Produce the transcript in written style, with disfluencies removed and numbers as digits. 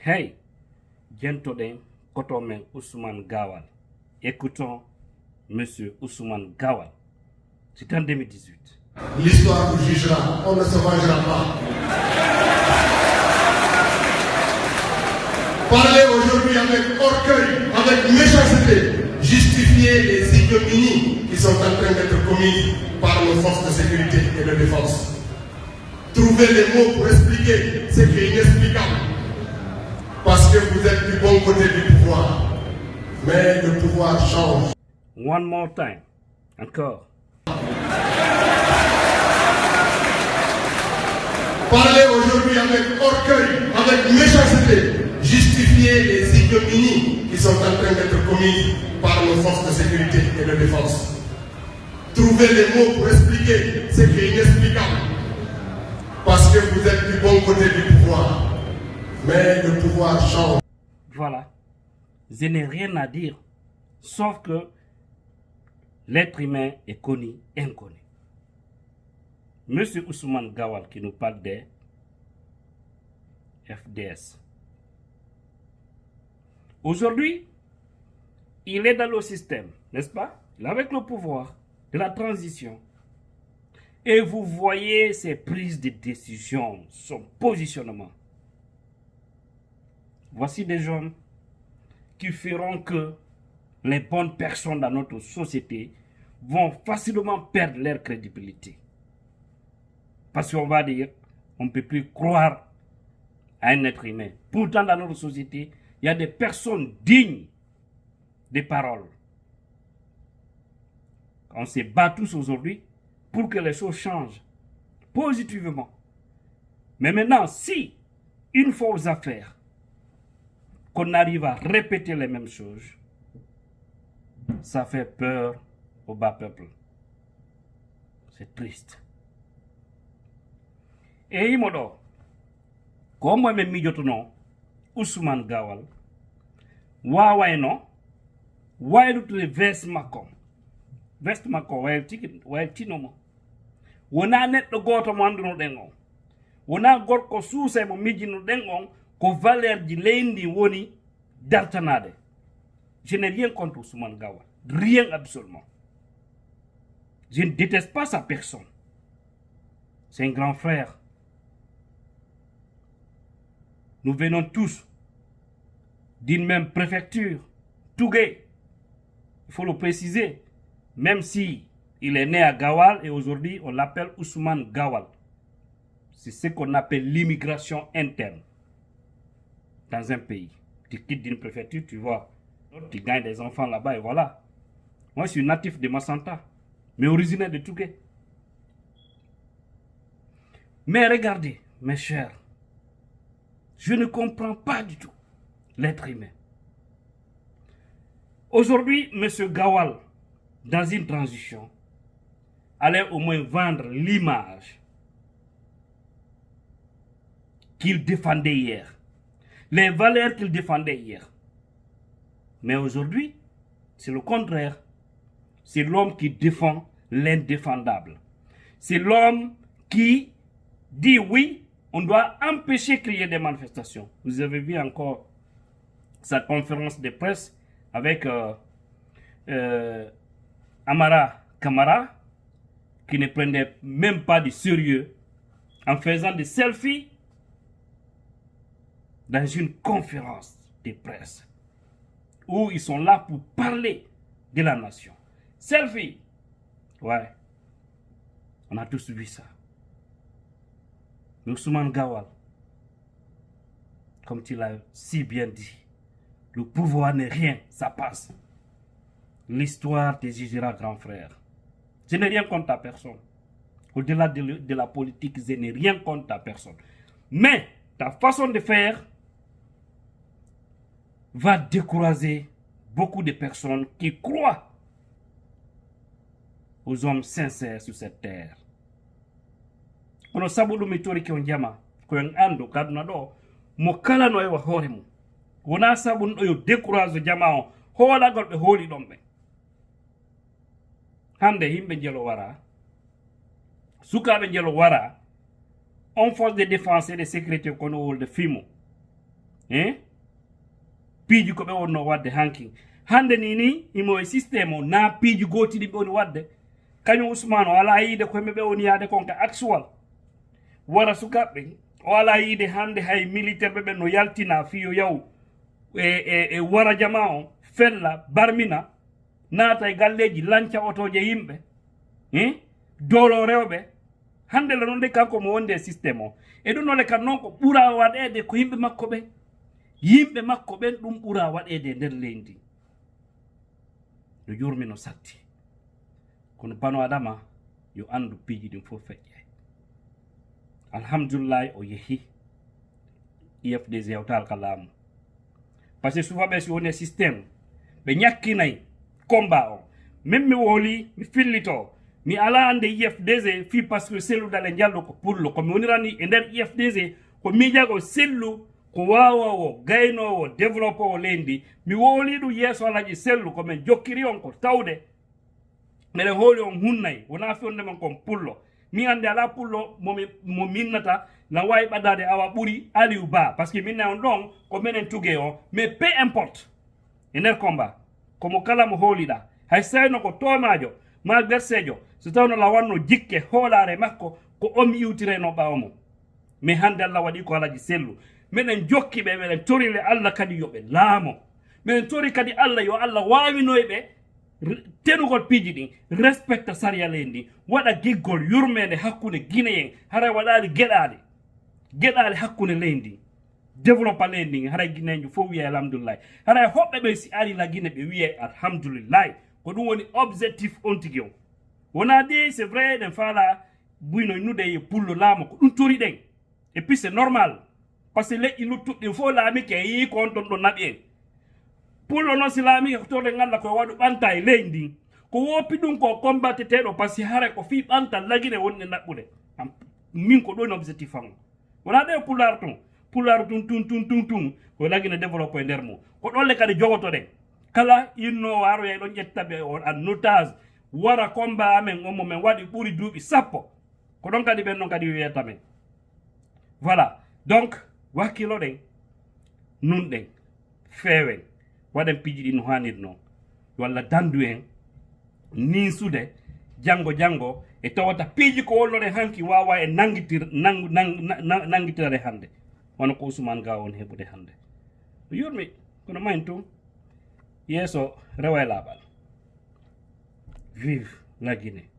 Hey, Gentoden Kotomen Ousmane Gawal. Écoutons Monsieur Ousmane Gawal. C'est en 2018. L'histoire vous jugera, on ne se vengera pas. Parler aujourd'hui avec orgueil, avec méchanceté, justifier les ignominies qui sont en train d'être commises par nos forces de sécurité et de défense. Trouver les mots pour expliquer ce qui est inexplicable. Parce que vous êtes du bon côté du pouvoir. Mais le pouvoir change. One more time. Encore. Parler aujourd'hui avec orgueil, avec méchanceté, justifier les ignominies qui sont en train d'être commises par nos forces de sécurité et de défense. Trouver les mots pour expliquer ce qui est inexplicable. Parce que vous êtes du bon côté du pouvoir. Mais le pouvoir change. Voilà. Je n'ai rien à dire. Sauf que l'être humain est connu, inconnu. Monsieur Ousmane Gawal qui nous parle des FDS. Aujourd'hui, il est dans le système, n'est-ce pas? Il est avec le pouvoir de la transition. Et vous voyez ses prises de décision, son positionnement. Voici des gens qui feront que les bonnes personnes dans notre société vont facilement perdre leur crédibilité. Parce qu'on va dire, on ne peut plus croire à un être humain. Pourtant, dans notre société, il y a des personnes dignes des paroles. On se bat tous aujourd'hui pour que les choses changent positivement. Mais maintenant, si, une fois aux affaires, qu'on arrive à répéter les mêmes choses, ça fait peur au bas peuple. C'est triste. Et imodo, comme moi même mijotono, Ousmane Gawal, wailutu vest makom, wail tinomo. Wona neɗɗo goto mo anduno ɗen on, wona gorko suusa mo mijino ɗen on, ko valeur ji leydi woni dartanade. Je n'ai rien contre Ousmane Gawal, rien absolument. Je ne déteste pas sa personne. C'est un grand frère. Nous venons tous d'une même préfecture, Tougué. Il faut le préciser, même si il est né à Gawal et aujourd'hui on l'appelle Ousmane Gawal. C'est ce qu'on appelle l'immigration interne dans un pays. Tu quittes d'une préfecture, tu vois, tu gagnes des enfants là-bas et voilà. Moi je suis natif de Massanta, mais originaire de Tougué. Mais regardez, mes chers, je ne comprends pas du tout l'être humain. Aujourd'hui, M. Gawal, dans une transition, allait au moins vendre l'image qu'il défendait hier, les valeurs qu'il défendait hier. Mais aujourd'hui, c'est le contraire. C'est l'homme qui défend l'indéfendable. C'est l'homme qui dit oui, on doit empêcher qu'il y ait des manifestations. Vous avez vu encore sa conférence de presse avec Amara Kamara, qui ne prenait même pas de sérieux en faisant des selfies dans une conférence de presse où ils sont là pour parler de la nation. Selfie, ouais, on a tous vu ça. Ousmane Gawal, comme tu l'as si bien dit, le pouvoir n'est rien, ça passe. L'histoire te jugera, grand frère. Je n'ai rien contre ta personne. Au-delà de la politique, je n'ai rien contre ta personne. Mais ta façon de faire va décourager beaucoup de personnes qui croient aux hommes sincères sur cette terre. Kono sabuɗo mi tori ke on jama koyen andu kaduna ɗo mo kala no ewa hoore mum wona sabun ɗo yo décourage jama o hoolagol ɓe hooli ɗon ɓe hande yimɓe jelo wara sukaɓe jelo wara on force de défense et de sécurité kono wolde fimo piiji ko ɓe wonno wadde hanki hande ni imo e systéme o na piiji gotiɗi ɓe woni wadde kañum Ousmane o ala yiide koyeɓe ɓe woni yaade konka actual wara sukaɓɓe o ala yiide hande hay militaire ɓe ɓen no yaltina fiyo yaw e wara jama o fella barmina naata e galleji lanca otoje yimɓe doolo rewɓe hande la noon de kanko mo wonde e systéme o e ɗum nole kan noon ko ɓuura waɗede ko yimɓe makko ɓen ɗum ɓuura waɗede nder leydi no jurmi no satti kono bano adama yo andu piiji ɗin fof feƴƴe alhamdulillahi o yeehi IFDG hewtal ka laamu par ce que sufaɓe si woni e systéme ɓe ñakkinayi combat o min mi wooli mi fillito mi ala ande IFDG fi par ce que selludal e jallu ko pullo komi wonirani e nder IFDG ko miijago sellu ko wawowo gaynowo développe o leydi mi wooli ɗum yeeso alaji sellu komin jokkiri on ko tawde meɗen hooli on hunnayi wona fionde men kon pullo mi ande ala pullo mo minnata na wawi ɓaddade awa ɓuuri Aliou Ba par ce que minne on ɗon ko minen tugue o mais peu importe e nder combat komo kala mo hooliɗa hay sayno ko tomajo ma bersejo so tawno la wanno jikke hoolare makko ko on iwtireno ɓawa mo mais hande Allah waɗi ko alaji sellu minen jokki ɓe meɗen torile Allah kadi yoɓe laamo minen tori kadi Allah yo Allah wawinoyɓe tenugol piiji ɗin respecta saria leydi ndi waɗa giggol yurmede hakkude guinéen haray waɗali geɗali hakkude leydi ndi développa leydi ndi haray guinéenjo fof wiye alhamdoulillahi haray hoɓɓe ɓe si ari la guiné ɓe wiye alhamdoulillahi ko ɗum woni objectif on tigui o wona ɗi c'est vrai ɗen faala buyno nude e pullo laamo ko ɗum tori ɗen et puis c'est normal par ce que leƴƴi luttuɗɗin fof laamike e yii ko on ɗon ɗo naɓi en pullo noon si laamike ko torde ngalla koye waɗu ɓanta e leydi ndin ko woppi ɗum ko combatteteɗo par ce que haray ko fi ɓanta laguine wonɗe naɓɓude min ko ɗon objectif am wona ɗe pullar tun ko laguine développe e nder mum ko ɗolle kadi jogotoɗen kala innowo aroya ɗon ƴettaɓe on en otage wara combat amen on momin waɗi ɓuuri duuɓi 10 ko ɗon kadi ɓen ɗon kadi wiyata men voilà donc wakkiloɗen nunɗen feewen waɗen piiji ɗi no hannirno walla dandu en ninsude janggo e tawata piiji ko wolnoɗen hanki wawa e nangitirade hande wono ko Ousmane Ga on heɓude hande no yurmi kono mayn tum yeeso rewa e laaɓal vive la Guinée.